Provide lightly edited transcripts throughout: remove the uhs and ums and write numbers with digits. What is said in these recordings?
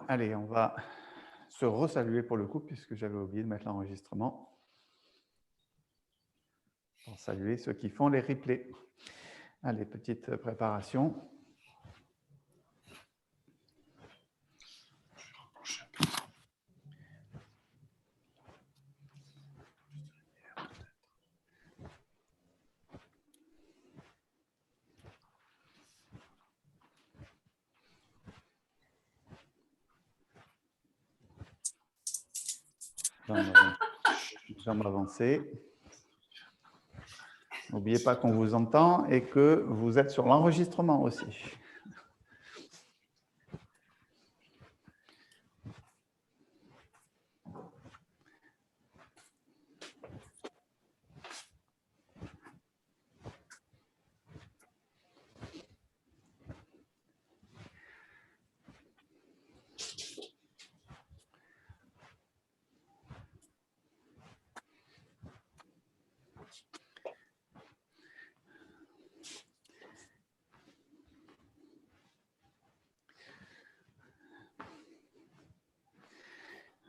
Allez, on va se resaluer pour le coup, puisque j'avais oublié de mettre l'enregistrement. Pour saluer ceux qui font les replays. Allez, petite préparation. Jambes avancées. N'oubliez pas qu'on vous entend et que vous êtes sur l'enregistrement aussi.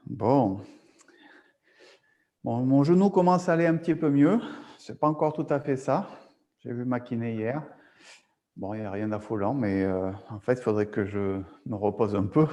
Bon, mon genou commence à aller un petit peu mieux. Ce n'est pas encore tout à fait ça. J'ai vu ma kiné hier. Bon, il n'y a rien d'affolant, mais en fait, il faudrait que je me repose un peu.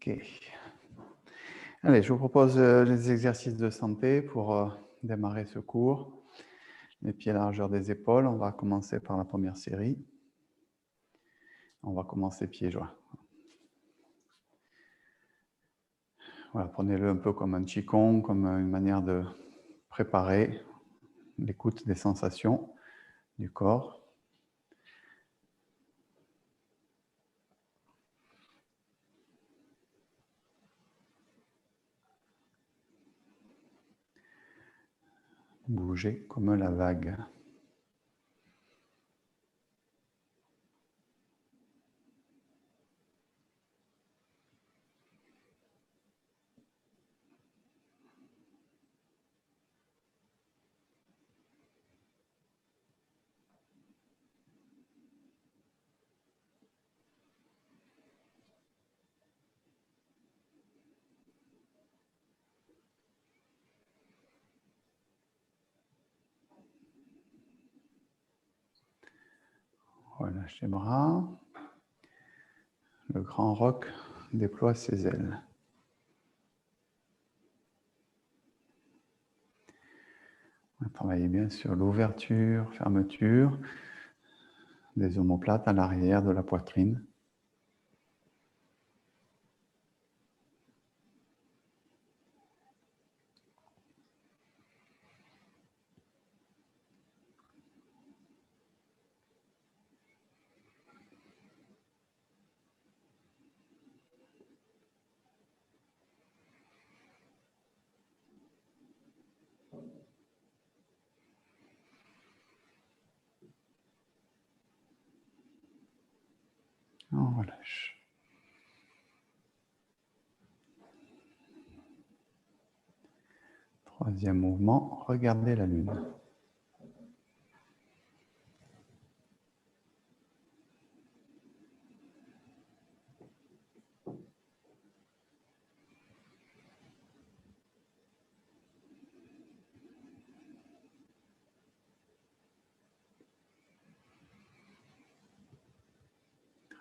Ok. Allez, je vous propose les exercices de santé pour démarrer ce cours. Les pieds à la largeur des épaules. On va commencer par la première série. On va commencer pieds joints. Voilà, prenez-le un peu comme un qigong, comme une manière de préparer l'écoute des sensations du corps. Bouger comme la vague. Relâche les bras. Le grand roc déploie ses ailes. On va travailler bien sur l'ouverture, fermeture des omoplates à l'arrière de la poitrine. On relâche. Troisième mouvement, regardez la lune.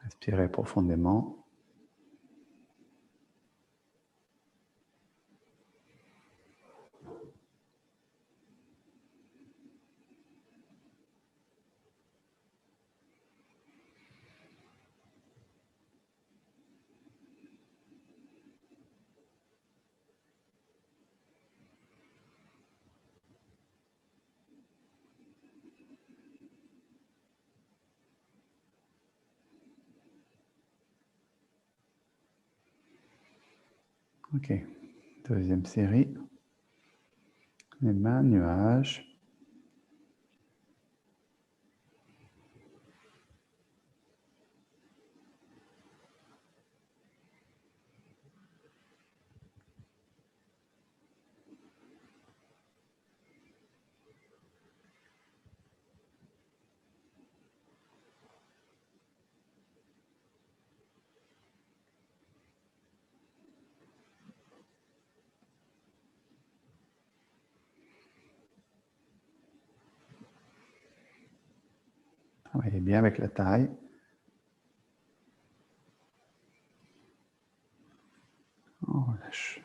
Respirez profondément. Ok, deuxième série. Les mains, nuages. Travaillez bien avec la taille. On relâche.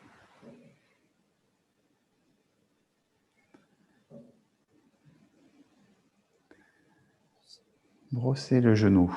Brossez le genou.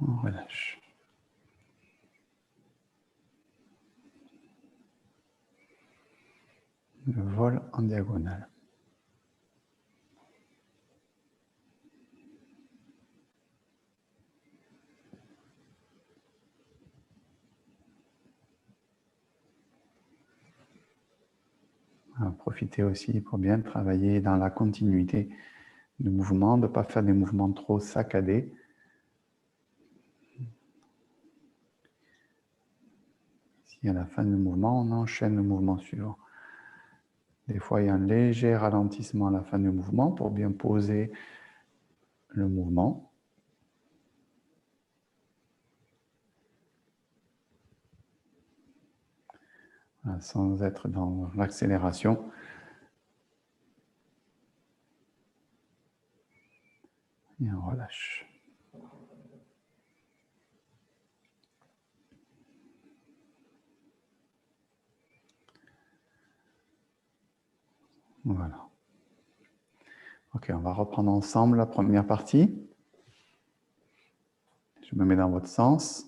On relâche. Le vol en diagonale. Profitez aussi pour bien travailler dans la continuité du mouvement, de ne pas faire des mouvements trop saccadés. Si à la fin du mouvement, on enchaîne le mouvement suivant. Des fois, il y a un léger ralentissement à la fin du mouvement pour bien poser le mouvement. Sans être dans l'accélération. Et on relâche. Voilà. Ok, on va reprendre ensemble la première partie. Je me mets dans votre sens.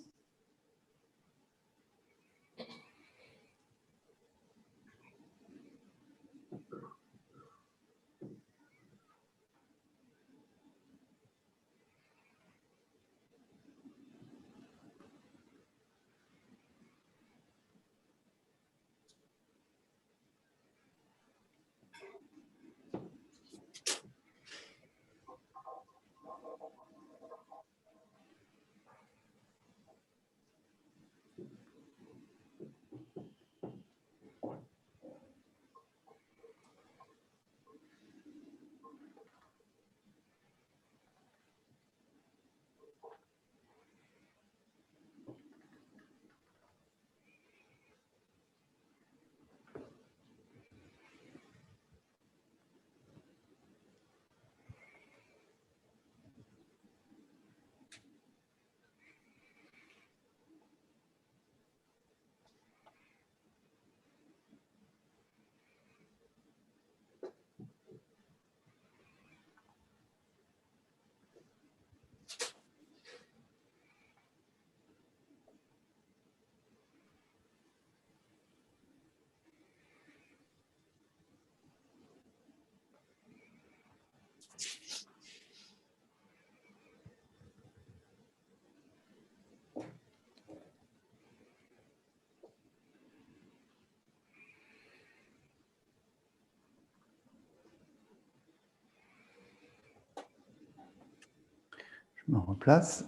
Je me replace.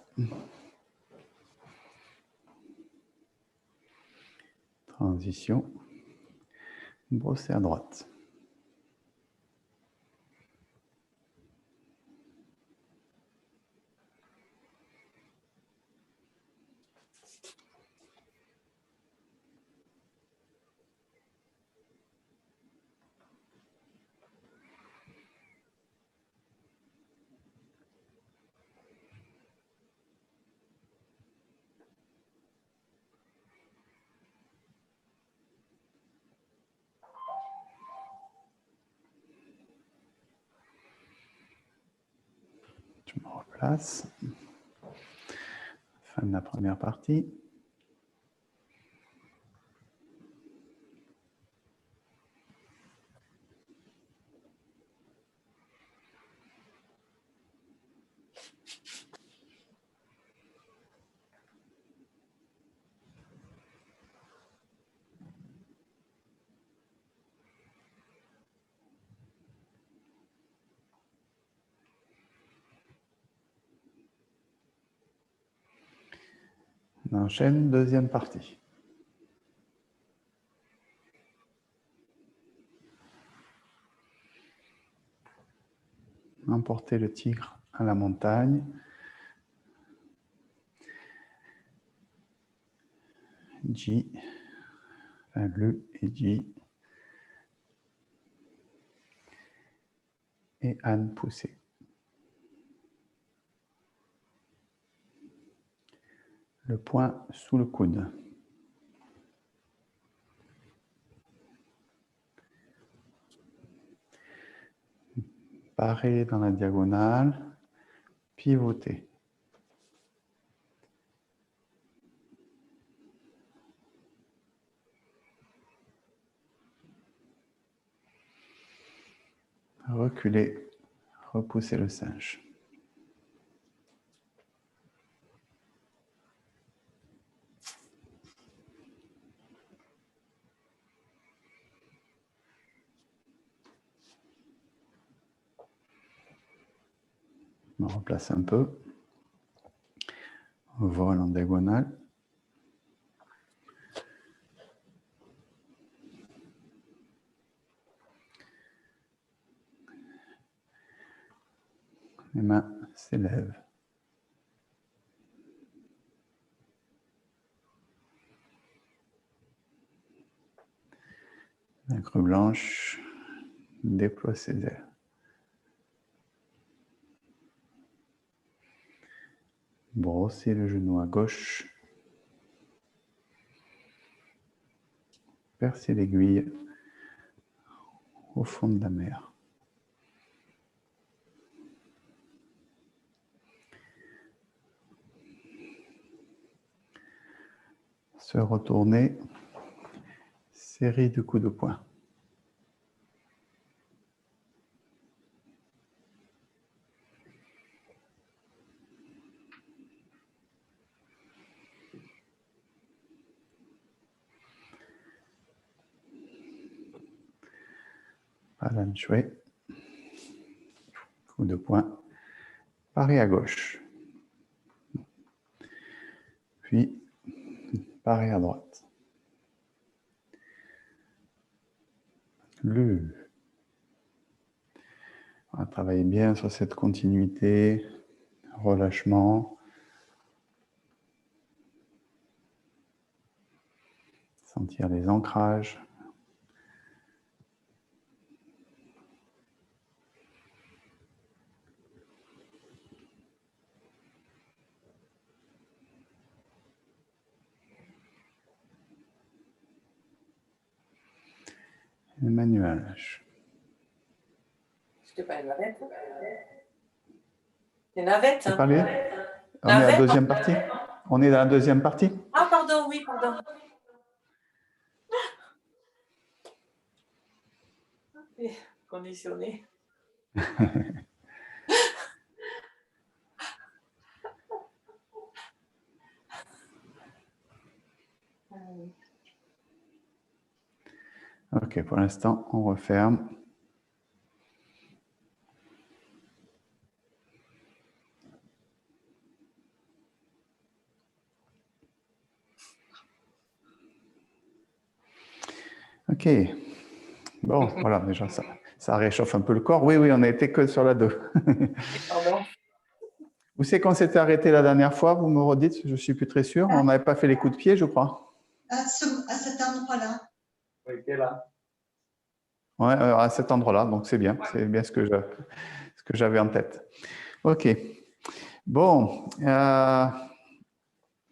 Transition. Brosser à droite. passe. Fin de la première partie. On enchaîne, deuxième partie. Emporter le tigre à la montagne. Ji, enfin, le et Ji. Et Anne poussée. Le poing sous le coude. Barré dans la diagonale, pivoter. Reculer, repousser le singe. On replace un peu. Vol en diagonale. Les mains s'élèvent. La creux blanche déploie ses ailes. Brosser le genou à gauche. Percer l'aiguille au fond de la mer. Se retourner. Série de coups de poing. Palan Shui. Coup de poing. Paré à gauche. Puis, paré à droite. Le. On va travailler bien sur cette continuité, relâchement. Sentir les ancrages. Emmanuel. C'était pas une navette. Une navette. C'est parlé. On est à la deuxième partie. On est dans la deuxième partie. Ah, pardon, oui, pardon. Conditionné. Ok, pour l'instant, on referme. Ok. Bon, voilà, déjà, ça réchauffe un peu le corps. Oui, on n'était que sur la 2. Pardon. Où c'est qu'on s'était arrêté la dernière fois? Vous me redites, je ne suis plus très sûr. On n'avait pas fait les coups de pied, je crois. À cet endroit-là. Oui, c'est là. Oui, à cet endroit-là. Donc, c'est bien ce que j'avais en tête. Ok. Bon.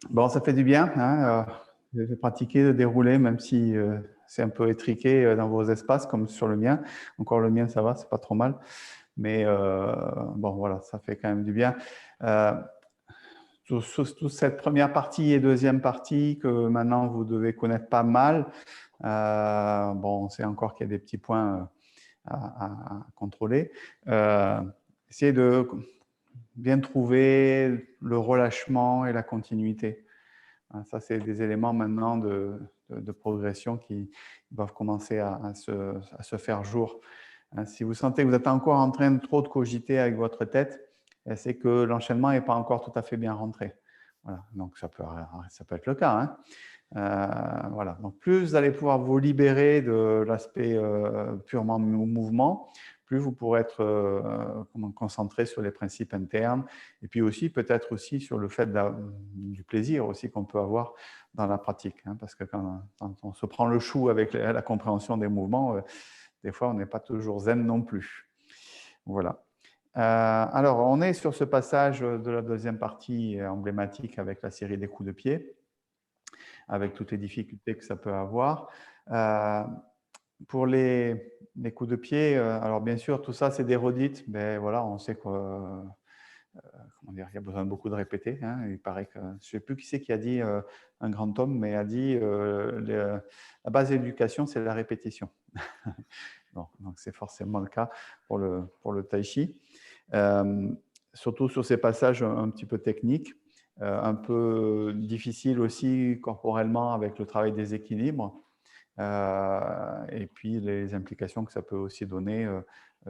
Bon, ça fait du bien de pratiquer, de dérouler, même si c'est un peu étriqué dans vos espaces, comme sur le mien. Encore le mien, ça va, c'est pas trop mal. Mais bon, voilà, ça fait quand même du bien. Toute cette première partie et deuxième partie que maintenant vous devez connaître pas mal. Bon, on sait encore qu'il y a des petits points à contrôler. Essayez de bien trouver le relâchement et la continuité. Ça, c'est des éléments maintenant de progression qui doivent commencer à se faire jour. Si vous sentez que vous êtes encore en train de trop de cogiter avec votre tête, c'est que l'enchaînement n'est pas encore tout à fait bien rentré. Voilà. Donc, ça peut être le cas. Voilà. Donc, plus vous allez pouvoir vous libérer de l'aspect purement mouvement, plus vous pourrez être concentré sur les principes internes et puis aussi peut-être aussi sur le fait du plaisir aussi qu'on peut avoir dans la pratique. Parce que quand on se prend le chou avec la compréhension des mouvements, des fois on n'est pas toujours zen non plus. Voilà. Alors, on est sur ce passage de la deuxième partie emblématique avec la série des coups de pied, avec toutes les difficultés que ça peut avoir. Pour les coups de pied, alors bien sûr, tout ça, c'est des redites. Mais voilà, on sait qu'il y a besoin de beaucoup de répéter. Il paraît que, je ne sais plus qui c'est qui a dit, un grand homme, mais a dit la base de l'éducation, c'est la répétition. Donc, c'est forcément le cas pour le tai chi. Surtout sur ces passages un petit peu techniques, un peu difficiles aussi corporellement avec le travail des équilibres. Et puis les implications que ça peut aussi donner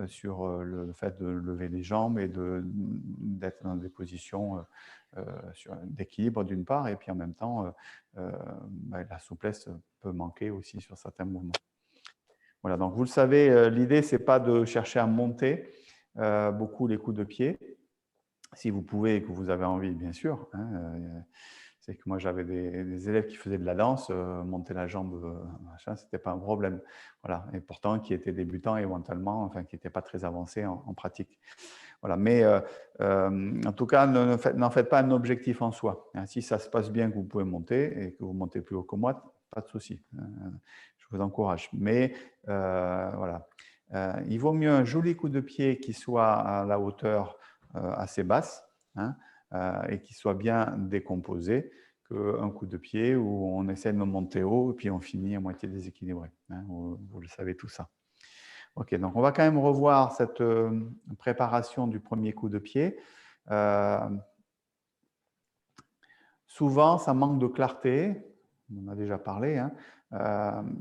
sur le fait de lever les jambes et d'être dans des positions d'équilibre d'une part, et puis en même temps, la souplesse peut manquer aussi sur certains mouvements. Voilà, donc vous le savez, l'idée, ce n'est pas de chercher à monter beaucoup les coups de pied, si vous pouvez et que vous avez envie, bien sûr. C'est que moi, j'avais des élèves qui faisaient de la danse, monter la jambe, machin, ce n'était pas un problème. Voilà. Et pourtant, qui étaient débutants éventuellement, enfin, qui n'étaient pas très avancés en pratique. Voilà. Mais en tout cas, n'en faites pas un objectif en soi. Si ça se passe bien, que vous pouvez monter et que vous montez plus haut que moi, pas de souci. Je vous encourage. Mais voilà. Il vaut mieux un joli coup de pied qui soit à la hauteur assez basse, et qui soit bien décomposé, qu'un coup de pied où on essaie de monter haut et puis on finit à moitié déséquilibré. Vous le savez tout ça. Ok, donc on va quand même revoir cette préparation du premier coup de pied. Souvent, ça manque de clarté. On en a déjà parlé.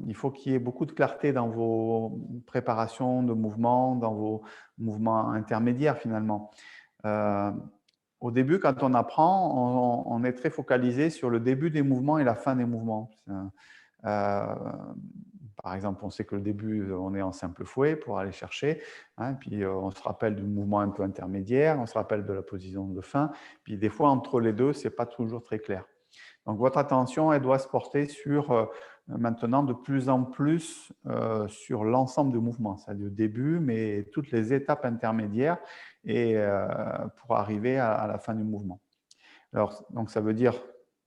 Il faut qu'il y ait beaucoup de clarté dans vos préparations de mouvements, dans vos mouvements intermédiaires finalement. Au début, quand on apprend, on est très focalisé sur le début des mouvements et la fin des mouvements. Par exemple, on sait que le début, on est en simple fouet pour aller chercher, puis on se rappelle du mouvement un peu intermédiaire, on se rappelle de la position de fin, puis des fois, entre les deux, ce n'est pas toujours très clair. Donc, votre attention, elle doit se porter sur, maintenant, de plus en plus sur l'ensemble du mouvement, c'est-à-dire le début, mais toutes les étapes intermédiaires, et pour arriver à la fin du mouvement. Alors, donc ça veut dire,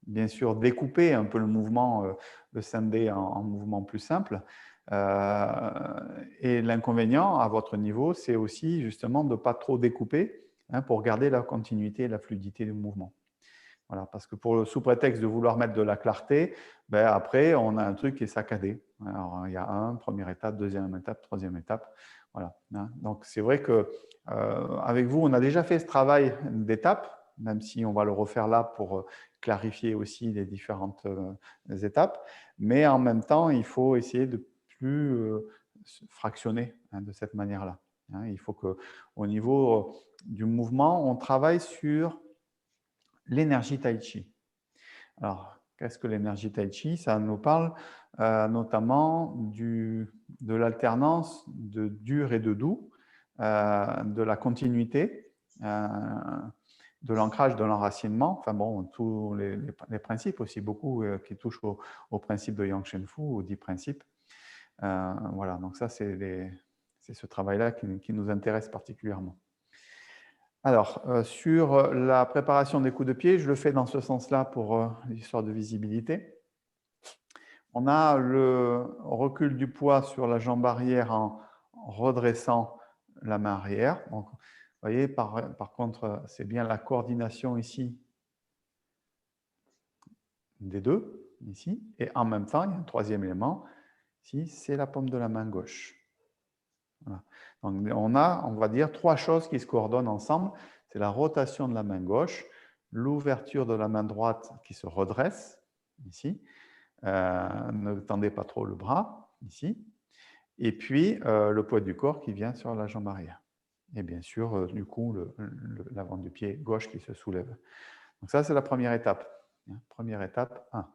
bien sûr, découper un peu le mouvement, le scinder en mouvements plus simples. Et l'inconvénient, à votre niveau, c'est aussi justement de ne pas trop découper pour garder la continuité et la fluidité du mouvement. Voilà, parce que sous prétexte de vouloir mettre de la clarté, après, on a un truc qui est saccadé. Alors, il y a première étape, deuxième étape, troisième étape. Voilà. Donc, c'est vrai qu'avec vous, on a déjà fait ce travail d'étapes, même si on va le refaire là pour clarifier aussi les différentes étapes. Mais en même temps, il faut essayer de plus fractionner de cette manière-là. Il faut qu'au niveau du mouvement, on travaille sur l'énergie tai chi. Alors, qu'est-ce que l'énergie tai chi? Ça nous parle notamment de l'alternance de dur et de doux, de la continuité, de l'ancrage, de l'enracinement, enfin bon, tous les principes aussi, beaucoup qui touchent au principe de Yang Shen Fu, aux 10 principes. Voilà, donc ça, c'est ce travail-là qui nous intéresse particulièrement. Alors, sur la préparation des coups de pied, je le fais dans ce sens-là pour l'histoire de visibilité. On a le recul du poids sur la jambe arrière en redressant la main arrière. Donc, voyez, par contre, c'est bien la coordination ici des deux, ici. Et en même temps, il y a un troisième élément, ici, c'est la paume de la main gauche. Voilà. Donc, on va dire, trois choses qui se coordonnent ensemble. C'est la rotation de la main gauche, l'ouverture de la main droite qui se redresse, ici. Ne tendez pas trop le bras, ici. Et puis, le poids du corps qui vient sur la jambe arrière. Et bien sûr, du coup, l'avant du pied gauche qui se soulève. Donc ça, c'est la première étape. Première étape, 1.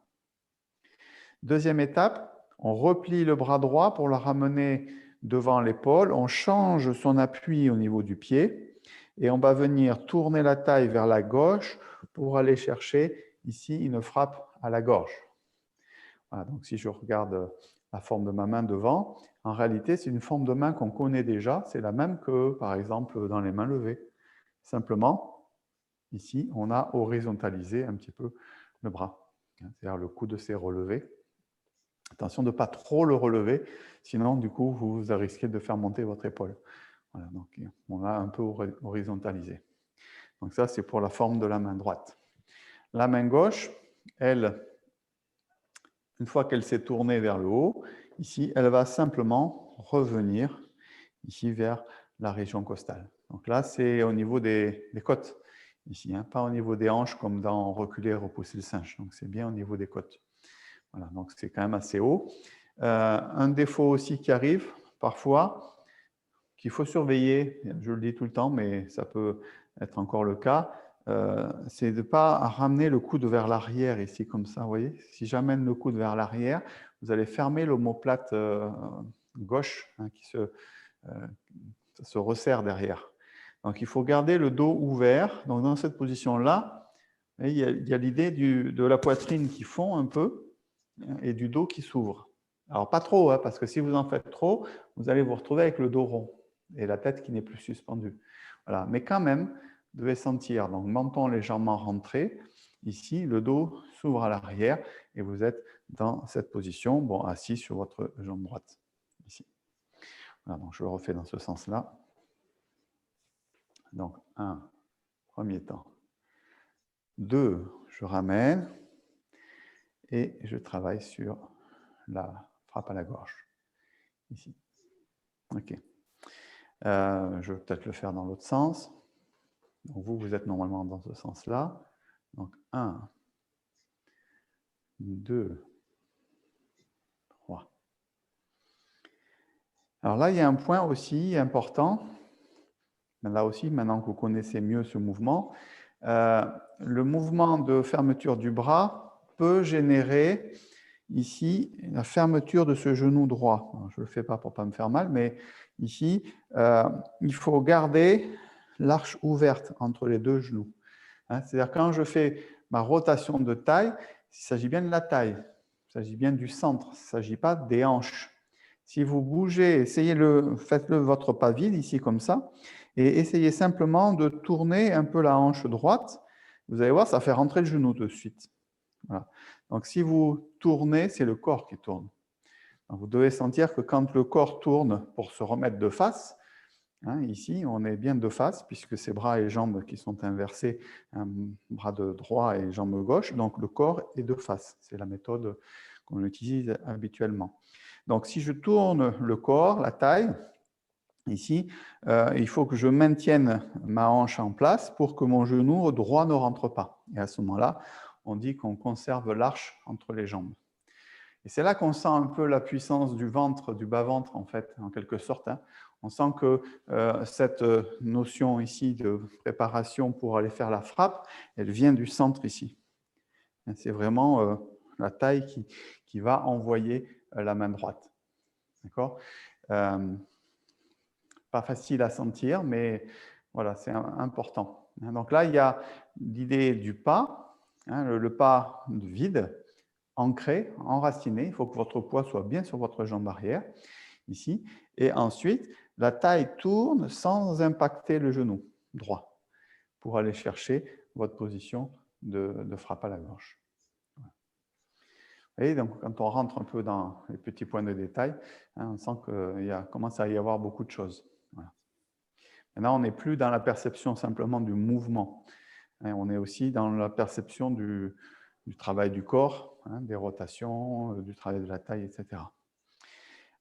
Deuxième étape, on replie le bras droit pour le ramener devant l'épaule. On change son appui au niveau du pied et on va venir tourner la taille vers la gauche pour aller chercher ici une frappe à la gorge. Voilà, donc si je regarde la forme de ma main devant, en réalité, c'est une forme de main qu'on connaît déjà. C'est la même que, par exemple, dans les mains levées. Simplement, ici, on a horizontalisé un petit peu le bras. C'est-à-dire le coude s'est relevé. Attention de ne pas trop le relever, sinon, du coup, vous risquez de faire monter votre épaule. Voilà, donc on a un peu horizontalisé. Donc ça, c'est pour la forme de la main droite. La main gauche, elle, une fois qu'elle s'est tournée vers le haut, ici, elle va simplement revenir ici vers la région costale. Donc là, c'est au niveau des côtes, ici, hein, pas au niveau des hanches comme dans reculer, repousser le singe. Donc c'est bien au niveau des côtes. Voilà, donc c'est quand même assez haut. Un défaut aussi qui arrive parfois, qu'il faut surveiller, je le dis tout le temps, mais ça peut être encore le cas, c'est de ne pas ramener le coude vers l'arrière ici comme ça, vous voyez. Si j'amène le coude vers l'arrière, vous allez fermer l'omoplate gauche hein, qui se resserre derrière. Donc il faut garder le dos ouvert. Donc dans cette position-là, il y a l'idée de la poitrine qui fond un peu et du dos qui s'ouvre. Alors pas trop, hein, parce que si vous en faites trop, vous allez vous retrouver avec le dos rond et la tête qui n'est plus suspendue. Voilà. Mais quand même, vous devez sentir, donc menton légèrement rentré, ici, le dos s'ouvre à l'arrière et vous êtes dans cette position, bon, assis sur votre jambe droite, ici. Voilà, donc je le refais dans ce sens-là. Donc, 1, premier temps. 2, je ramène et je travaille sur la frappe à la gorge, ici. OK. Je vais peut-être le faire dans l'autre sens. Donc vous êtes normalement dans ce sens-là. Donc 1, 2, 3. Alors là, il y a un point aussi important. Là aussi, maintenant que vous connaissez mieux ce mouvement, le mouvement de fermeture du bras peut générer ici la fermeture de ce genou droit. Alors, je ne le fais pas pour ne pas me faire mal, mais ici, il faut garder l'arche ouverte entre les deux genoux. Hein, c'est-à-dire quand je fais ma rotation de taille, il s'agit bien de la taille, il s'agit bien du centre, il ne s'agit pas des hanches. Si vous bougez, faites-le votre pas vide ici comme ça, et essayez simplement de tourner un peu la hanche droite. Vous allez voir, ça fait rentrer le genou de suite. Voilà. Donc si vous tournez, c'est le corps qui tourne. Donc, vous devez sentir que quand le corps tourne pour se remettre de face, hein, ici, on est bien de face, puisque c'est bras et jambes qui sont inversés, un bras de droit et jambe gauche, donc le corps est de face. C'est la méthode qu'on utilise habituellement. Donc, si je tourne le corps, la taille, ici, il faut que je maintienne ma hanche en place pour que mon genou droit ne rentre pas. Et à ce moment-là, on dit qu'on conserve l'arche entre les jambes. Et c'est là qu'on sent un peu la puissance du ventre, du bas-ventre, en fait, en quelque sorte. Hein. On sent que cette notion ici de préparation pour aller faire la frappe, elle vient du centre ici. C'est vraiment la taille qui va envoyer la main droite. D'accord ? Pas facile à sentir, mais voilà, c'est important. Donc là, il y a l'idée du pas, hein, le pas vide, ancré, enraciné. Il faut que votre poids soit bien sur votre jambe arrière, ici. Et ensuite, la taille tourne sans impacter le genou droit pour aller chercher votre position de frappe à la gorge. Vous voyez, donc quand on rentre un peu dans les petits points de détail, hein, on sent qu'il commence à y avoir beaucoup de choses. Voilà. Maintenant, on n'est plus dans la perception simplement du mouvement. Hein, on est aussi dans la perception du travail du corps, hein, des rotations, du travail de la taille, etc.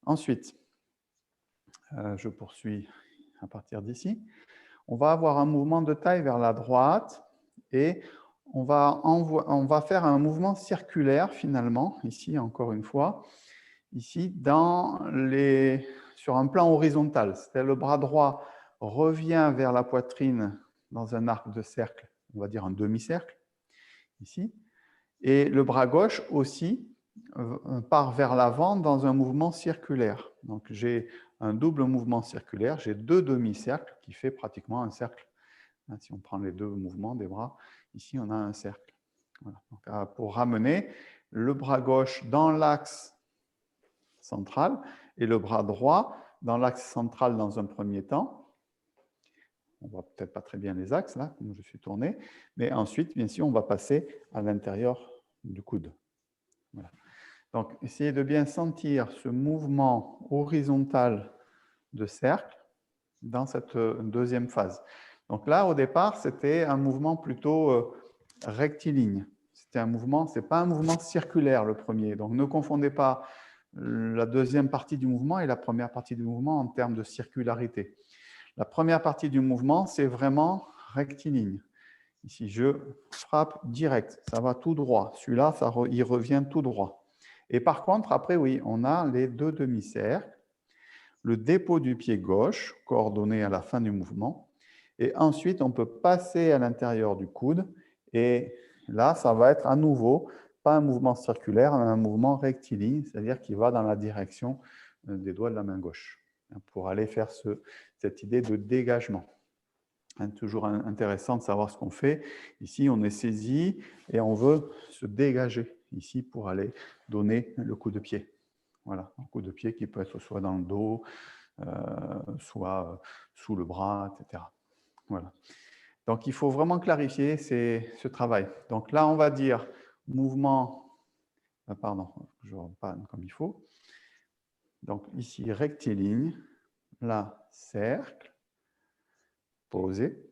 Ensuite, je poursuis à partir d'ici. On va avoir un mouvement de taille vers la droite et on va faire un mouvement circulaire finalement, ici encore une fois, ici sur un plan horizontal. C'est-à-dire le bras droit revient vers la poitrine dans un arc de cercle, on va dire un demi-cercle, ici. Et le bras gauche aussi part vers l'avant dans un mouvement circulaire. Donc j'ai un double mouvement circulaire, j'ai deux demi-cercles qui fait pratiquement un cercle. Si on prend les deux mouvements des bras, ici on a un cercle. Voilà. Donc, pour ramener le bras gauche dans l'axe central et le bras droit dans l'axe central dans un premier temps. On ne voit peut-être pas très bien les axes, là, comme je suis tourné. Mais ensuite, bien sûr, on va passer à l'intérieur du coude. Voilà. Donc, essayez de bien sentir ce mouvement horizontal de cercle dans cette deuxième phase. Donc là, au départ, c'était un mouvement plutôt rectiligne. C'était un mouvement, ce n'est pas un mouvement circulaire, le premier. Donc, ne confondez pas la deuxième partie du mouvement et la première partie du mouvement en termes de circularité. La première partie du mouvement, c'est vraiment rectiligne. Ici, je frappe direct, ça va tout droit. Celui-là, il revient tout droit. Et par contre, après, oui, on a les deux demi-cercles, le dépôt du pied gauche, coordonné à la fin du mouvement, et ensuite, on peut passer à l'intérieur du coude, et là, ça va être à nouveau, pas un mouvement circulaire, mais un mouvement rectiligne, c'est-à-dire qui va dans la direction des doigts de la main gauche, pour aller faire cette idée de dégagement. Toujours intéressant de savoir ce qu'on fait. Ici, on est saisi et on veut se dégager ici pour aller donner le coup de pied. Voilà, un coup de pied qui peut être soit dans le dos, soit sous le bras, etc. Voilà. Donc, il faut vraiment clarifier ce travail. Donc là, on va dire mouvement, pardon, je reprends comme il faut. Donc ici, rectiligne, là, cercle, posé,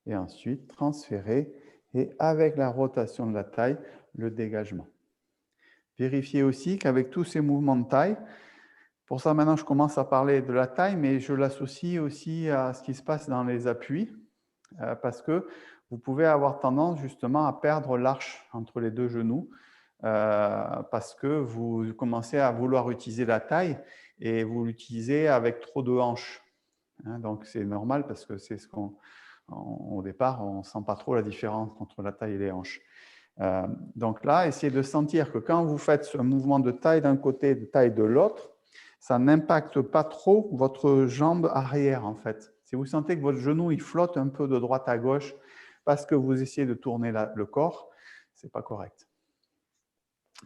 et ensuite transférer, et avec la rotation de la taille, le dégagement. Vérifiez aussi qu'avec tous ces mouvements de taille, pour ça maintenant je commence à parler de la taille, mais je l'associe aussi à ce qui se passe dans les appuis, parce que vous pouvez avoir tendance justement à perdre l'arche entre les deux genoux, parce que vous commencez à vouloir utiliser la taille et vous l'utilisez avec trop de hanches. Donc c'est normal parce que c'est ce qu'on... Au départ, on ne sent pas trop la différence entre la taille et les hanches. Donc là, essayez de sentir que quand vous faites ce mouvement de taille d'un côté et de taille de l'autre, ça n'impacte pas trop votre jambe arrière, en fait. Si vous sentez que votre genou il flotte un peu de droite à gauche parce que vous essayez de tourner le corps, ce n'est pas correct.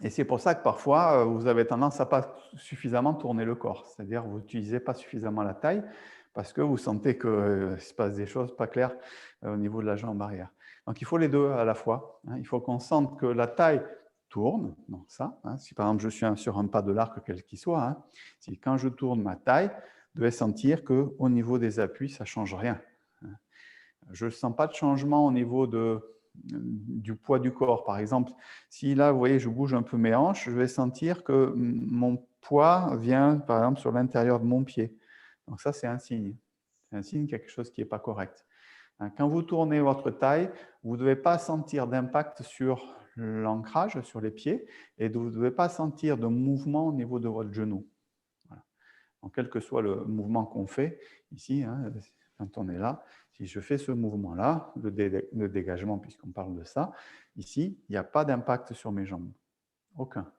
Et c'est pour ça que parfois, vous avez tendance à ne pas suffisamment tourner le corps. C'est-à-dire que vous n'utilisez pas suffisamment la taille parce que vous sentez qu'il se passe des choses pas claires au niveau de la jambe arrière. Donc, il faut les deux à la fois. Il faut qu'on sente que la taille tourne. Donc ça, si par exemple, je suis sur un pas de l'arc, quel qu'il soit, si quand je tourne ma taille, je devais sentir qu'au niveau des appuis, ça ne change rien. Je ne sens pas de changement au niveau du poids du corps. Par exemple, si là, vous voyez, je bouge un peu mes hanches, je vais sentir que mon poids vient, par exemple, sur l'intérieur de mon pied. Donc ça, c'est un signe. C'est un signe quelque chose qui n'est pas correct. Quand vous tournez votre taille, vous ne devez pas sentir d'impact sur l'ancrage, sur les pieds, et vous ne devez pas sentir de mouvement au niveau de votre genou. Voilà. Donc, quel que soit le mouvement qu'on fait, ici, quand on est là, si je fais ce mouvement-là, le dégagement, puisqu'on parle de ça, ici, il n'y a pas d'impact sur mes jambes. Aucun.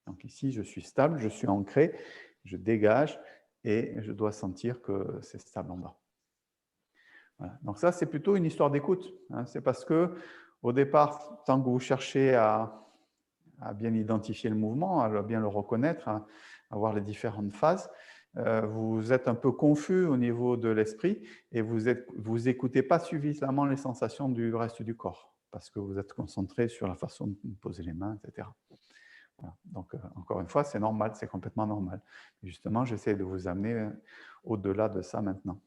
Donc ici, je suis stable, je suis ancré, je dégage et je dois sentir que c'est stable en bas. Voilà. Donc ça, c'est plutôt une histoire d'écoute. C'est parce que au départ, tant que vous cherchez à bien identifier le mouvement, à bien le reconnaître, à voir les différentes phases, vous êtes un peu confus au niveau de l'esprit et vous écoutez pas suffisamment les sensations du reste du corps parce que vous êtes concentré sur la façon de poser les mains, etc. Voilà. Donc, encore une fois, c'est normal, c'est complètement normal. Et justement, j'essaie de vous amener au-delà de ça maintenant.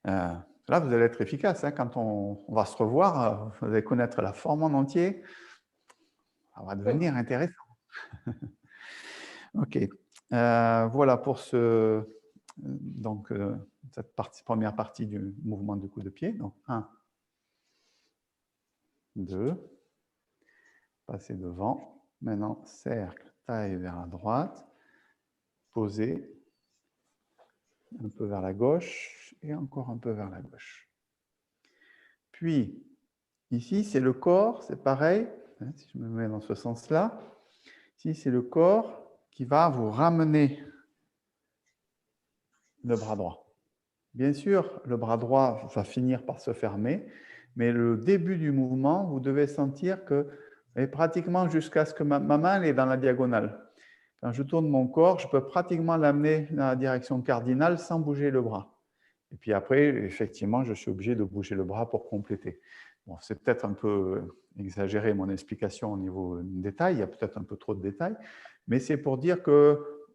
Là, vous allez être efficace. Hein, quand on va se revoir, vous allez connaître la forme en entier. Ça va devenir intéressant. OK. Voilà pour donc, cette première partie du mouvement du coup de pied. Donc, 1, 2, passer devant. Maintenant, cercle, taille vers la droite, poser, un peu vers la gauche et encore un peu vers la gauche. Puis, ici, c'est le corps, c'est pareil. Hein, si je me mets dans ce sens-là, ici, c'est le corps qui va vous ramener le bras droit. Bien sûr, le bras droit va finir par se fermer, mais le début du mouvement, vous devez sentir que, et pratiquement jusqu'à ce que ma main elle est dans la diagonale. Quand je tourne mon corps, je peux pratiquement l'amener dans la direction cardinale sans bouger le bras. Et puis après, effectivement, je suis obligé de bouger le bras pour compléter. Bon, c'est peut-être un peu exagéré mon explication au niveau détail, il y a peut-être un peu trop de détails, mais c'est pour dire que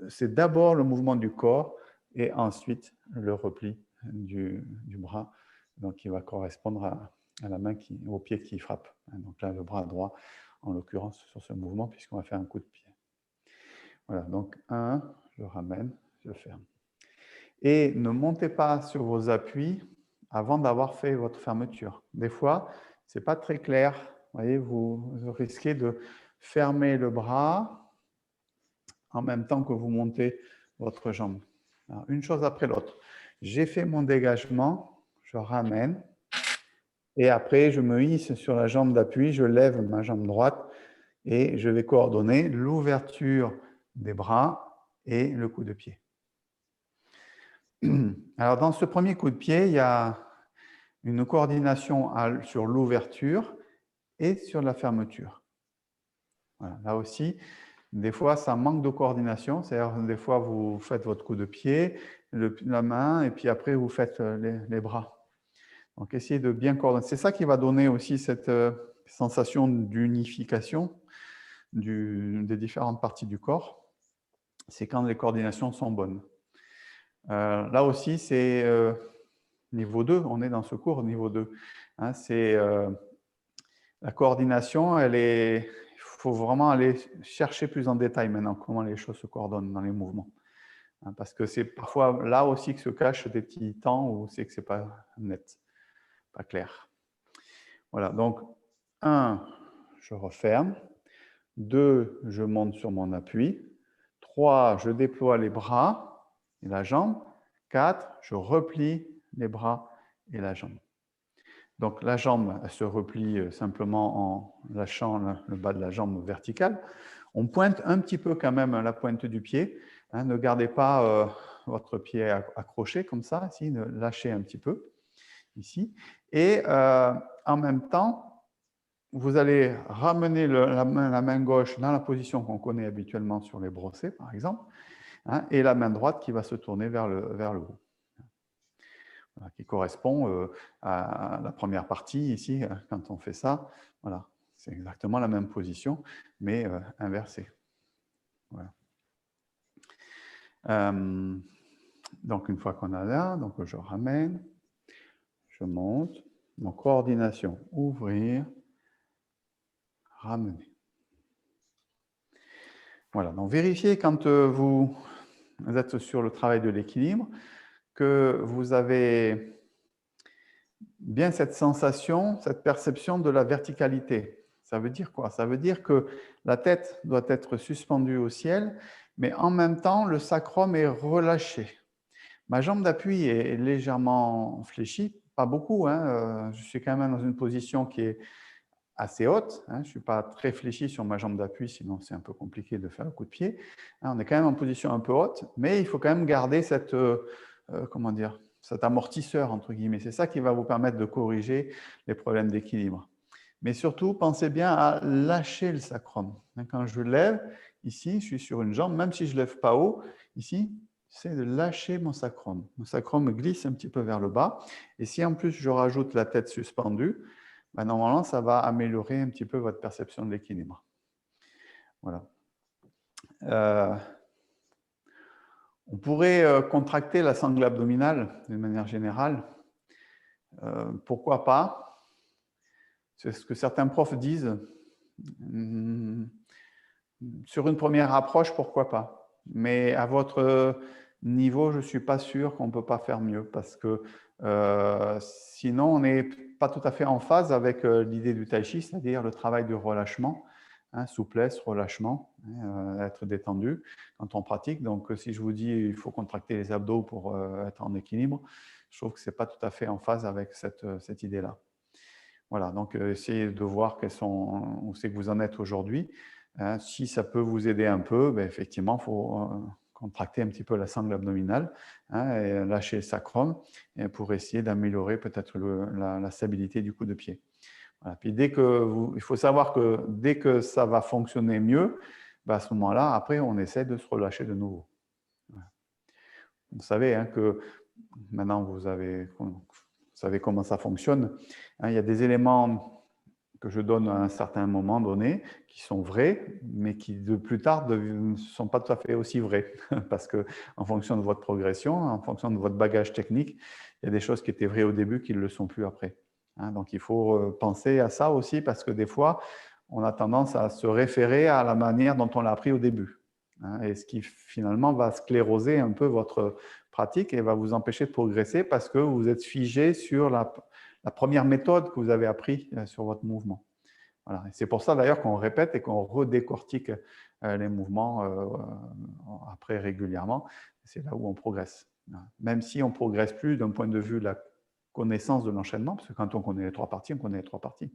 c'est d'abord le mouvement du corps et ensuite le repli du bras, donc qui va correspondre à la main, au pied qui frappe. Donc là, le bras droit, en l'occurrence, sur ce mouvement, puisqu'on va faire un coup de pied. Voilà, donc 1, je ramène, je ferme. Et ne montez pas sur vos appuis avant d'avoir fait votre fermeture. Des fois, ce n'est pas très clair. Vous voyez, vous risquez de fermer le bras en même temps que vous montez votre jambe. Alors, une chose après l'autre. J'ai fait mon dégagement, je ramène, et après, je me hisse sur la jambe d'appui, je lève ma jambe droite, et je vais coordonner l'ouverture des bras et le coup de pied. Alors, dans ce premier coup de pied, il y a une coordination sur l'ouverture et sur la fermeture. Voilà. Là aussi, des fois, ça manque de coordination. C'est-à-dire, des fois, vous faites votre coup de pied, la main, et puis après, vous faites les bras. Donc, essayez de bien coordonner. C'est ça qui va donner aussi cette sensation d'unification des différentes parties du corps. C'est quand les coordinations sont bonnes. Là aussi, c'est niveau 2. On est dans ce cours niveau 2. Hein, c'est la coordination, il faut vraiment aller chercher plus en détail maintenant comment les choses se coordonnent dans les mouvements. Hein, parce que c'est parfois là aussi que se cachent des petits temps où c'est que ce n'est pas net, pas clair. Voilà, donc 1, je referme. 2, je monte sur mon appui. 3, je déploie les bras et la jambe. 4, je replie les bras et la jambe. Donc la jambe elle se replie simplement en lâchant le bas de la jambe verticale. On pointe un petit peu quand même la pointe du pied. Hein, ne gardez pas votre pied accroché comme ça, ici, lâchez un petit peu ici. Et en même temps, vous allez ramener la main gauche dans la position qu'on connaît habituellement sur les brossés, par exemple, hein, et la main droite qui va se tourner vers le haut. Voilà, qui correspond à la première partie ici, quand on fait ça. Voilà, c'est exactement la même position, mais inversée. Voilà. Donc, une fois qu'on a là, donc je ramène, je monte, donc coordination, ouvrir, ramener. Voilà, donc vérifiez quand vous êtes sur le travail de l'équilibre que vous avez bien cette sensation, cette perception de la verticalité. Ça veut dire quoi? Ça veut dire que la tête doit être suspendue au ciel, mais en même temps, le sacrum est relâché. Ma jambe d'appui est légèrement fléchie, pas beaucoup, hein, je suis quand même dans une position qui est assez haute, hein, je ne suis pas très fléchi sur ma jambe d'appui, sinon c'est un peu compliqué de faire le coup de pied. Hein, on est quand même en position un peu haute, mais il faut quand même garder comment dire, cet amortisseur, entre guillemets. C'est ça qui va vous permettre de corriger les problèmes d'équilibre. Mais surtout, pensez bien à lâcher le sacrum. Quand je lève, ici, je suis sur une jambe, même si je ne lève pas haut, ici, c'est de lâcher mon sacrum. Mon sacrum glisse un petit peu vers le bas. Et si en plus je rajoute la tête suspendue, ben normalement, ça va améliorer un petit peu votre perception de l'équilibre. Voilà. On pourrait contracter la sangle abdominale d'une manière générale. Pourquoi pas? C'est ce que certains profs disent. Sur une première approche, pourquoi pas? Mais à votre niveau, je ne suis pas sûr qu'on ne peut pas faire mieux parce que sinon, on n'est pas tout à fait en phase avec l'idée du tai chi, c'est-à-dire le travail de relâchement, hein, souplesse, relâchement, être détendu quand on pratique. Donc, si je vous dis il faut contracter les abdos pour être en équilibre, je trouve que ce n'est pas tout à fait en phase avec cette idée-là. Voilà, donc essayez de voir où c'est que vous en êtes aujourd'hui. Hein, si ça peut vous aider un peu, ben effectivement, il faut contracter un petit peu la sangle abdominale, hein, et lâcher le sacrum pour essayer d'améliorer peut-être la stabilité du coup de pied. Voilà. Puis il faut savoir que dès que ça va fonctionner mieux, ben à ce moment-là, après, on essaie de se relâcher de nouveau. Voilà. Vous savez hein, que maintenant, vous savez comment ça fonctionne. Hein, il y a des éléments que je donne à un certain moment donné, qui sont vrais, mais qui de plus tard ne sont pas tout à fait aussi vrais. Parce qu'en fonction de votre progression, en fonction de votre bagage technique, il y a des choses qui étaient vraies au début qui ne le sont plus après. Hein, donc il faut penser à ça aussi, parce que des fois, on a tendance à se référer à la manière dont on l'a appris au début. Hein, et ce qui finalement va scléroser un peu votre pratique et va vous empêcher de progresser parce que vous êtes figé sur la première méthode que vous avez appris sur votre mouvement. Voilà. C'est pour ça d'ailleurs qu'on répète et qu'on redécortique les mouvements après régulièrement. C'est là où on progresse. Même si on ne progresse plus d'un point de vue de la connaissance de l'enchaînement, parce que quand on connaît les trois parties, on connaît les trois parties.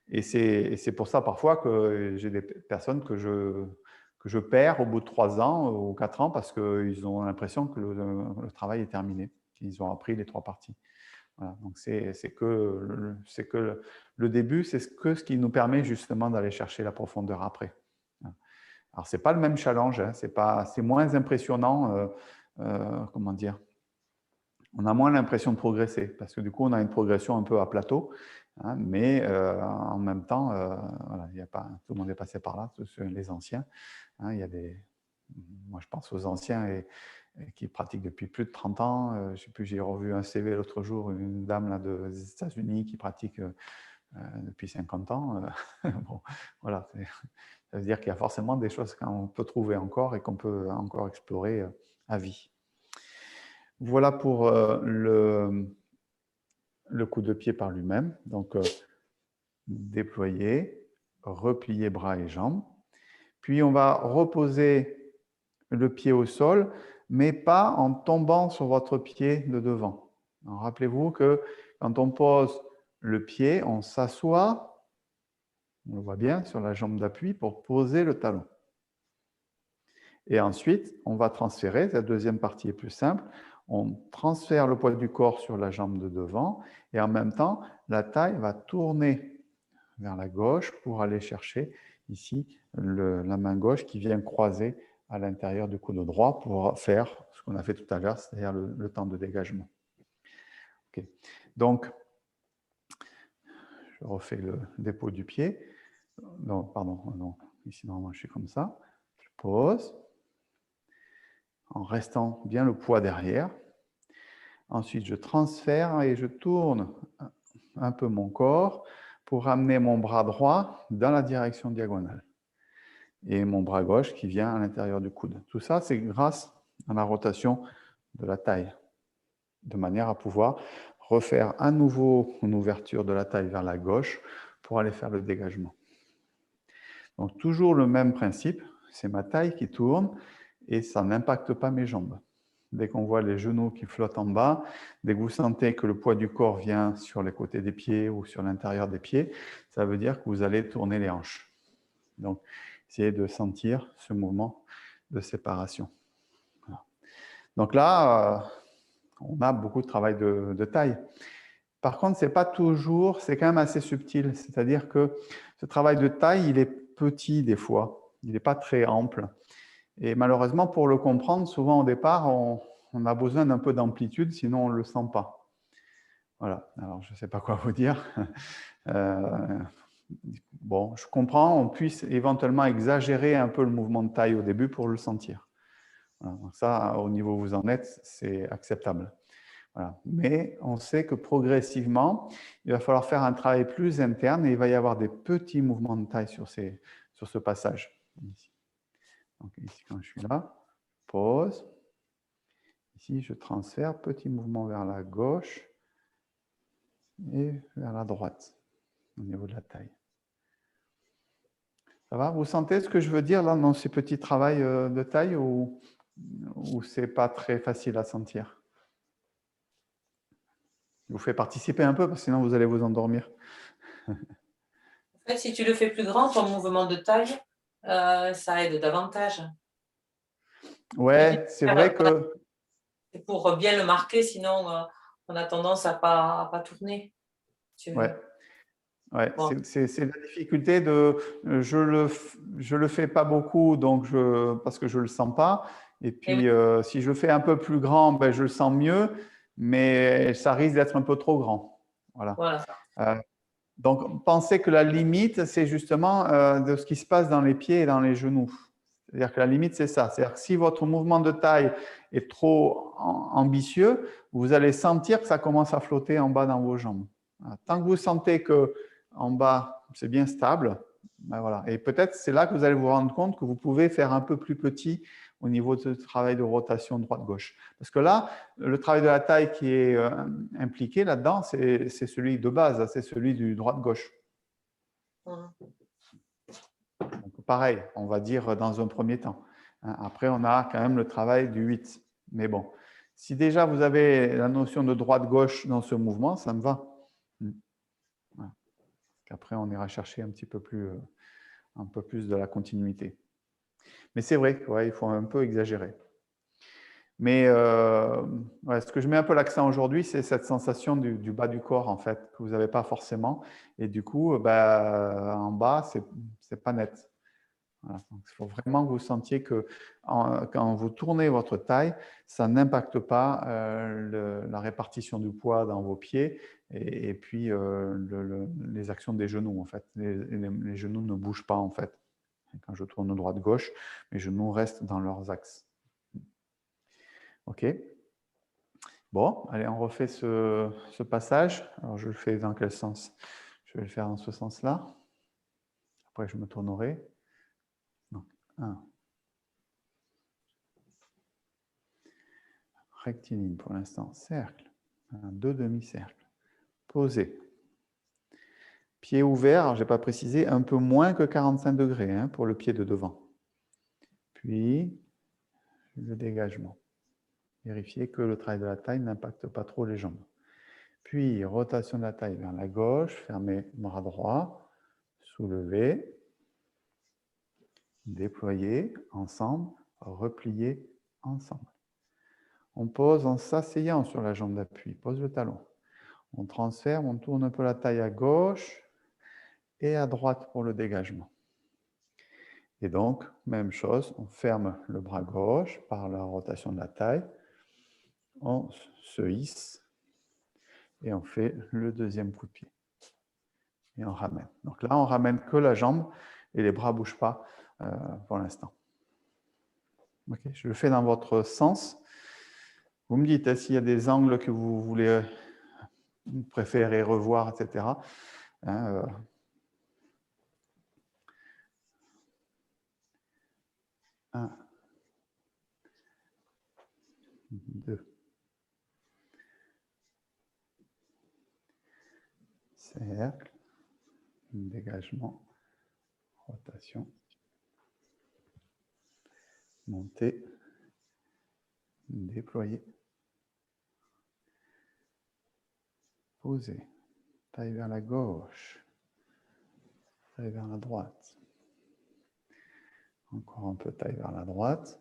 Et c'est pour ça parfois que j'ai des personnes que je perds au bout de 3 ans ou 4 ans parce qu'ils ont l'impression que le travail est terminé, qu'ils ont appris les trois parties. Voilà, donc c'est que le début, c'est ce qui nous permet justement d'aller chercher la profondeur après. Alors, ce n'est pas le même challenge, hein, c'est moins impressionnant, comment dire, on a moins l'impression de progresser, parce que du coup, on a une progression un peu à plateau, hein, mais en même temps, voilà, y a pas, tout le monde est passé par là, tous les anciens. Hein, moi, je pense aux anciens et qui pratique depuis plus de 30 ans. Je sais plus, j'ai revu un CV l'autre jour, une dame là, des États-Unis qui pratique depuis 50 ans. Bon, voilà, ça veut dire qu'il y a forcément des choses qu'on peut trouver encore et qu'on peut encore explorer à vie. Voilà pour le coup de pied par lui-même. Donc, déployer, replier bras et jambes. Puis, on va reposer le pied au sol, mais pas en tombant sur votre pied de devant. Rappelez-vous que quand on pose le pied, on s'assoit, on le voit bien, sur la jambe d'appui pour poser le talon. Et ensuite, on va transférer, la deuxième partie est plus simple, on transfère le poids du corps sur la jambe de devant et en même temps, la taille va tourner vers la gauche pour aller chercher ici la main gauche qui vient croiser à l'intérieur du coude droit pour faire ce qu'on a fait tout à l'heure, c'est-à-dire le temps de dégagement. Okay. Donc, je refais le dépôt du pied. Non, pardon, non. Ici, normalement, je suis comme ça. Je pose en restant bien le poids derrière. Ensuite, je transfère et je tourne un peu mon corps pour amener mon bras droit dans la direction diagonale. Et mon bras gauche qui vient à l'intérieur du coude. Tout ça, c'est grâce à la rotation de la taille, de manière à pouvoir refaire à nouveau une ouverture de la taille vers la gauche pour aller faire le dégagement. Donc, toujours le même principe, c'est ma taille qui tourne et ça n'impacte pas mes jambes. Dès qu'on voit les genoux qui flottent en bas, dès que vous sentez que le poids du corps vient sur les côtés des pieds ou sur l'intérieur des pieds, ça veut dire que vous allez tourner les hanches. Donc, essayez de sentir ce mouvement de séparation. Voilà. Donc là, on a beaucoup de travail de taille. Par contre, c'est pas toujours, c'est quand même assez subtil. C'est-à-dire que ce travail de taille, il est petit des fois. Il n'est pas très ample. Et malheureusement, pour le comprendre, souvent au départ, on a besoin d'un peu d'amplitude, sinon on ne le sent pas. Voilà. Alors, je ne sais pas quoi vous dire. Bon, je comprends, on puisse éventuellement exagérer un peu le mouvement de taille au début pour le sentir. Voilà, donc ça, au niveau où vous en êtes, c'est acceptable. Voilà. Mais on sait que progressivement, il va falloir faire un travail plus interne et il va y avoir des petits mouvements de taille sur ce passage. Ici. Donc ici, quand je suis là, pause. Ici, je transfère, petit mouvement vers la gauche et vers la droite, au niveau de la taille. Ça va? Vous sentez ce que je veux dire là dans ces petits travails de taille ou c'est pas très facile à sentir? Je vous fais participer un peu parce que sinon vous allez vous endormir. En fait, si tu le fais plus grand, ton mouvement de taille, ça aide davantage. Ouais, c'est vrai que C'est pour bien le marquer, sinon on a tendance à pas tourner. ouais. Ouais, Bon. c'est la difficulté de je le fais pas beaucoup donc parce que je le sens pas et puis si je le fais un peu plus grand ben, je le sens mieux mais ça risque d'être un peu trop grand. Voilà. Donc pensez que la limite c'est justement de ce qui se passe dans les pieds et dans les genoux. C'est-à-dire que la limite c'est ça. C'est-à-dire que si votre mouvement de taille est trop ambitieux, vous allez sentir que ça commence à flotter en bas dans vos jambes. Voilà. Tant que vous sentez que en bas, c'est bien stable. Ben voilà. Et peut-être c'est là que vous allez vous rendre compte que vous pouvez faire un peu plus petit au niveau de ce travail de rotation droite-gauche. Parce que là, le travail de la taille qui est impliqué là-dedans, c'est celui de base, c'est celui du droite-gauche. Donc, pareil, on va dire dans un premier temps. Après, on a quand même le travail du 8. Mais bon, si déjà vous avez la notion de droite-gauche dans ce mouvement, ça me va. Voilà. Après, on ira chercher un peu plus de la continuité. Mais c'est vrai qu'il faut un peu exagérer. Mais ce que je mets un peu l'accent aujourd'hui, c'est cette sensation du bas du corps, en fait, que vous n'avez pas forcément. Et du coup, en bas, c'est pas net. Voilà. Donc, il faut vraiment que vous sentiez que quand vous tournez votre taille, ça n'impacte pas la répartition du poids dans vos pieds et puis les actions des genoux. En fait, les genoux ne bougent pas en fait. Quand je tourne droite-gauche, mes genoux restent dans leurs axes. Ok. Bon, allez, on refait ce passage. Alors, je le fais dans quel sens? Je vais le faire dans ce sens-là. Après, je me tournerai. Donc, 1. Rectiligne pour l'instant, cercle, 2 demi-cercles, posé. Pied ouvert, je n'ai pas précisé, un peu moins que 45 degrés pour le pied de devant. Puis, le dégagement. Vérifiez que le travail de la taille n'impacte pas trop les jambes. Puis, rotation de la taille vers la gauche, fermez bras droit, soulevez, déployez ensemble, repliez ensemble. On pose en s'asseyant sur la jambe d'appui, pose le talon. On transfère, on tourne un peu la taille à gauche et à droite pour le dégagement. Et donc, même chose, on ferme le bras gauche par la rotation de la taille, on se hisse et on fait le deuxième coup de pied. Et on ramène. Donc là, on ramène que la jambe et les bras ne bougent pas pour l'instant. Okay, je le fais dans votre sens. Vous me dites s'il y a des angles que vous voulez préférer revoir, etc. 1, 2, cercle, dégagement, rotation, montée, déployer, poser, taille vers la gauche, taille vers la droite, encore un peu taille vers la droite.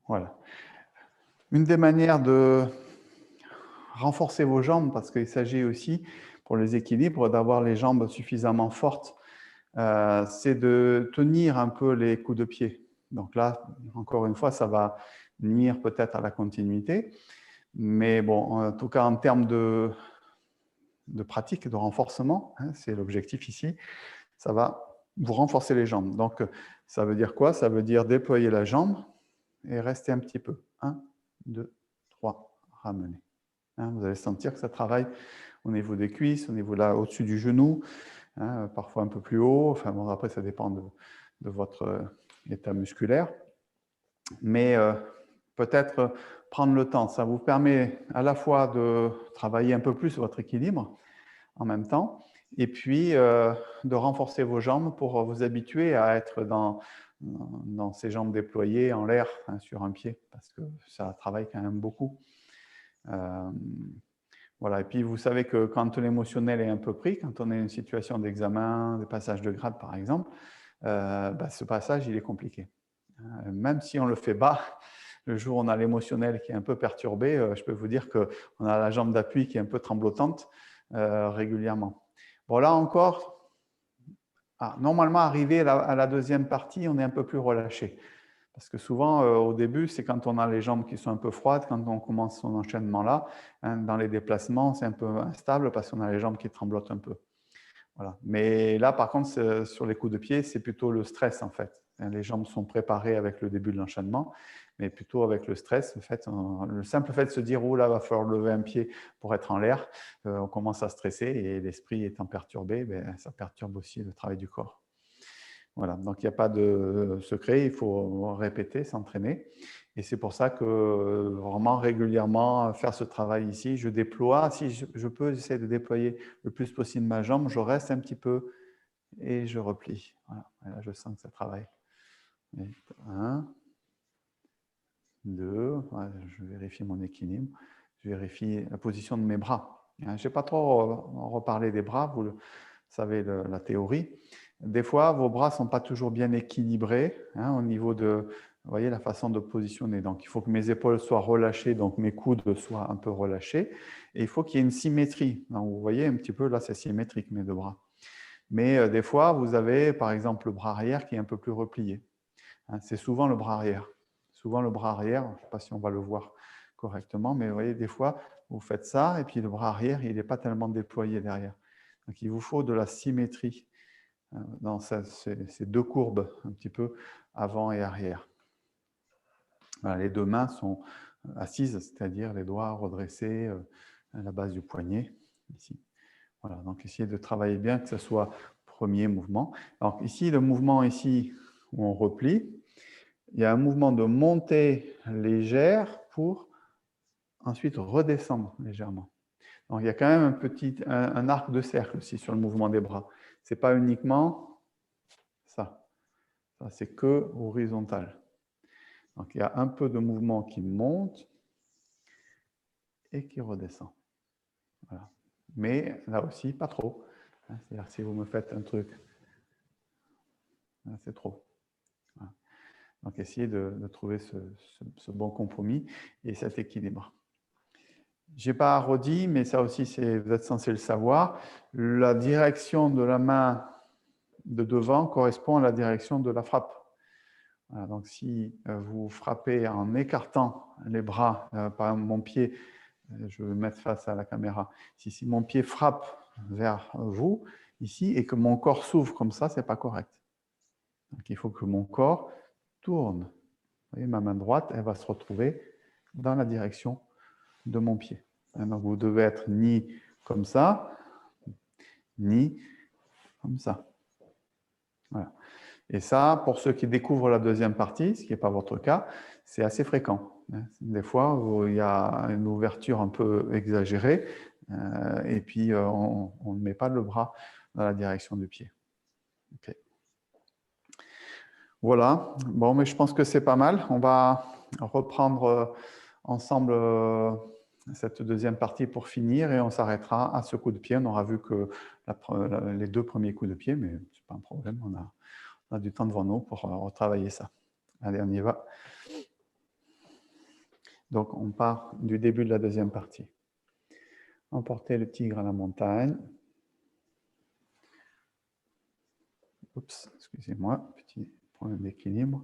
Voilà. Une des manières de renforcer vos jambes, parce qu'il s'agit aussi, pour les équilibres, d'avoir les jambes suffisamment fortes, c'est de tenir un peu les coups de pied. Donc là, encore une fois, ça va nuire peut-être à la continuité. Mais bon, en tout cas, en termes de pratique, de renforcement, hein, c'est l'objectif ici, ça va vous renforcer les jambes. Donc, ça veut dire quoi? Ça veut dire déployer la jambe et rester un petit peu. 1, 2, 3, ramener. Hein, vous allez sentir que ça travaille au niveau des cuisses, au niveau là, au-dessus du genou, hein, parfois un peu plus haut. Enfin, bon, après, ça dépend de votre état musculaire. Mais peut-être prendre le temps, ça vous permet à la fois de travailler un peu plus votre équilibre en même temps, et puis de renforcer vos jambes pour vous habituer à être dans ces jambes déployées en l'air, hein, sur un pied, parce que ça travaille quand même beaucoup. Voilà. Et puis vous savez que quand l'émotionnel est un peu pris, quand on est dans une situation d'examen, de passage de grade par exemple, ce passage il est compliqué. Même si on le fait bas, le jour où on a l'émotionnel qui est un peu perturbé, je peux vous dire qu'on a la jambe d'appui qui est un peu tremblotante régulièrement. Bon, là encore, normalement, arrivé à la deuxième partie, on est un peu plus relâché. Parce que souvent, au début, c'est quand on a les jambes qui sont un peu froides, quand on commence son enchaînement là, hein, dans les déplacements, c'est un peu instable parce qu'on a les jambes qui tremblotent un peu. Voilà. Mais là, par contre, sur les coups de pied, c'est plutôt le stress en fait. Les jambes sont préparées avec le début de l'enchaînement, mais plutôt avec le stress. Le simple fait de se dire « Oh là, va falloir lever un pied pour être en l'air », on commence à stresser et l'esprit étant perturbé, ça perturbe aussi le travail du corps. Voilà, donc il n'y a pas de secret, il faut répéter, s'entraîner. Et c'est pour ça que vraiment régulièrement faire ce travail ici, je déploie, si je peux, j'essaie de déployer le plus possible ma jambe, je reste un petit peu et je replie. Voilà, et là je sens que ça travaille. 1, 2, voilà, je vérifie mon équilibre, je vérifie la position de mes bras. Je n'ai pas trop reparlé des bras, vous savez la théorie. Des fois, vos bras ne sont pas toujours bien équilibrés, hein, au niveau de, vous voyez, la façon de positionner. Donc, il faut que mes épaules soient relâchées, donc mes coudes soient un peu relâchés. Et il faut qu'il y ait une symétrie. Donc, vous voyez un petit peu, là, c'est symétrique, mes deux bras. Mais des fois, vous avez, par exemple, le bras arrière qui est un peu plus replié. Hein, c'est souvent le bras arrière. Souvent, le bras arrière, je ne sais pas si on va le voir correctement, mais vous voyez, des fois, vous faites ça, et puis le bras arrière, il n'est pas tellement déployé derrière. Donc, il vous faut de la symétrie dans ces deux courbes, un petit peu avant et arrière. Voilà, les deux mains sont assises, c'est-à-dire les doigts redressés à la base du poignet, ici. Voilà, donc essayez de travailler bien, que ce soit premier mouvement. Alors ici, le mouvement ici où on replie, il y a un mouvement de montée légère pour ensuite redescendre légèrement. Donc il y a quand même un arc de cercle aussi sur le mouvement des bras. Ce n'est pas uniquement ça. Ça, c'est que horizontal. Donc, il y a un peu de mouvement qui monte et qui redescend. Voilà. Mais là aussi, pas trop. C'est-à-dire, si vous me faites un truc, c'est trop. Voilà. Donc, essayez de trouver ce bon compromis et cet équilibre. Je n'ai pas redit, mais ça aussi, vous êtes censé le savoir. La direction de la main de devant correspond à la direction de la frappe. Voilà, donc, si vous frappez en écartant les bras, par exemple, mon pied, je vais me mettre face à la caméra. Si mon pied frappe vers vous, ici, et que mon corps s'ouvre comme ça, ce n'est pas correct. Donc, il faut que mon corps tourne. Vous voyez, ma main droite, elle va se retrouver dans la direction de mon pied. Donc, vous devez être ni comme ça, ni comme ça. Voilà. Et ça, pour ceux qui découvrent la deuxième partie, ce qui n'est pas votre cas, c'est assez fréquent. Des fois, il y a une ouverture un peu exagérée et puis on ne met pas le bras dans la direction du pied. Okay. Voilà. Bon, mais je pense que c'est pas mal. On va reprendre ensemble cette deuxième partie pour finir et on s'arrêtera à ce coup de pied. On aura vu que les deux premiers coups de pied, mais ce n'est pas un problème. On a du temps devant nous pour retravailler ça. Allez, on y va. Donc, on part du début de la deuxième partie. Emporter le tigre à la montagne. Oups, excusez-moi, petit problème d'équilibre.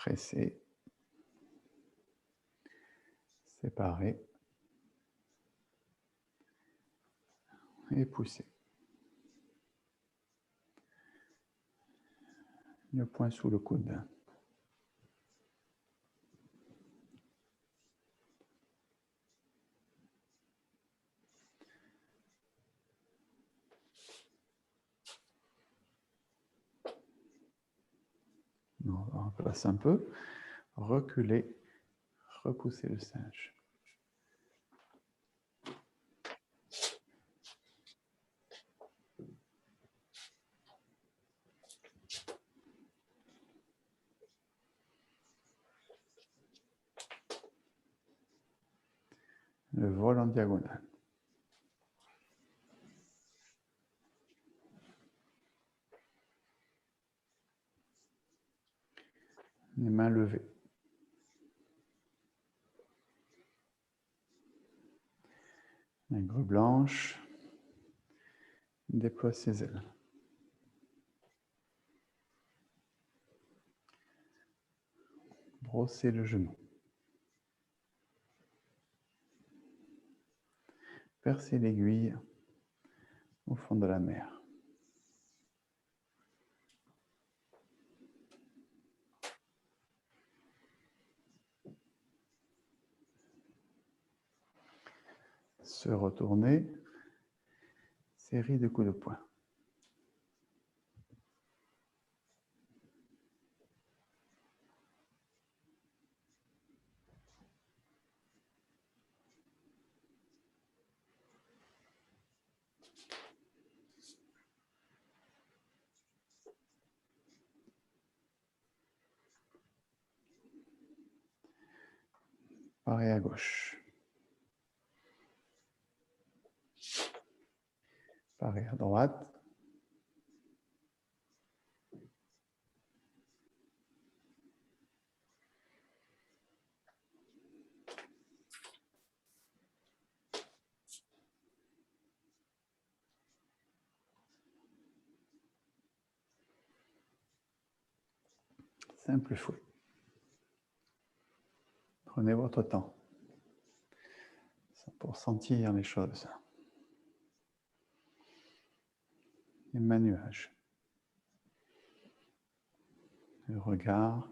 presser, séparer et pousser. Le poing sous le coude. On replace un peu, reculer, repousser le singe. Le vol en diagonale. Les mains levées. Maigre blanche. Déploie ses ailes. Brosser le genou. Percer l'aiguille au fond de la mer. Se retourner. Série de coups de poing. Pareil à gauche. Pareil à droite. Simple fouet. Prenez votre temps pour sentir les choses. Les mains nuages. Le regard,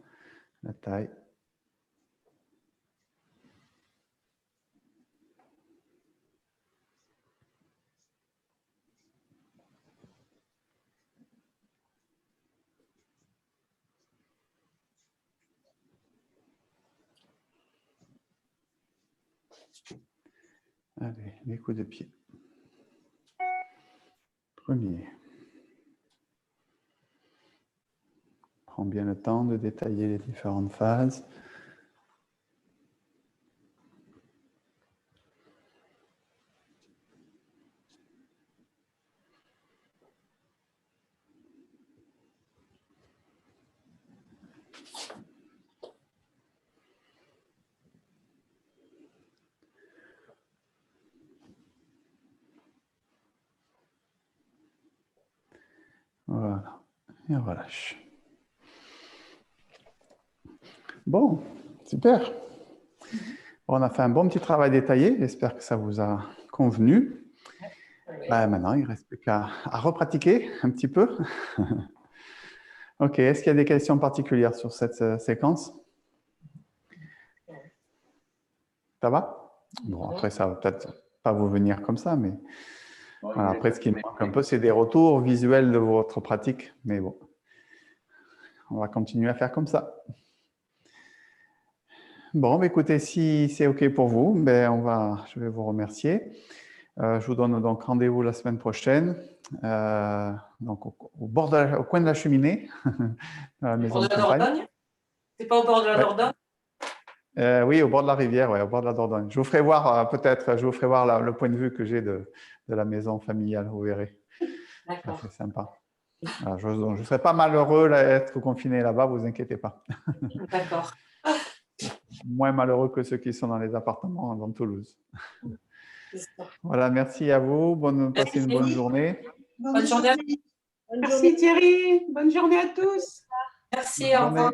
la taille. Allez, les coups de pied. Premier. Prends bien le temps de détailler les différentes phases. Voilà, et on relâche. Bon, super. On a fait un bon petit travail détaillé. J'espère que ça vous a convenu. Maintenant, il ne reste plus qu'à repratiquer un petit peu. Ok, est-ce qu'il y a des questions particulières sur cette séquence? Ça va? Bon, après, ça ne va peut-être pas vous venir comme ça, mais voilà, après, ce qui me manque un peu, c'est des retours visuels de votre pratique. Mais bon, on va continuer à faire comme ça. Bon, écoutez, si c'est OK pour vous, je vais vous remercier. Je vous donne donc rendez-vous la semaine prochaine, donc au coin de la cheminée, dans la maison de campagne. C'est pas au bord de la Dordogne? Oui, au bord de la rivière, au bord de la Dordogne. Je vous ferai voir le point de vue que j'ai de la maison familiale, vous verrez. D'accord. C'est sympa. Alors, je ne serai pas malheureux d'être confiné là-bas, vous inquiétez pas. D'accord. Moins malheureux que ceux qui sont dans les appartements dans Toulouse. Voilà, merci à vous. Passez une bonne journée. Bonne journée. Merci Thierry. Bonne journée à tous. Merci, au revoir.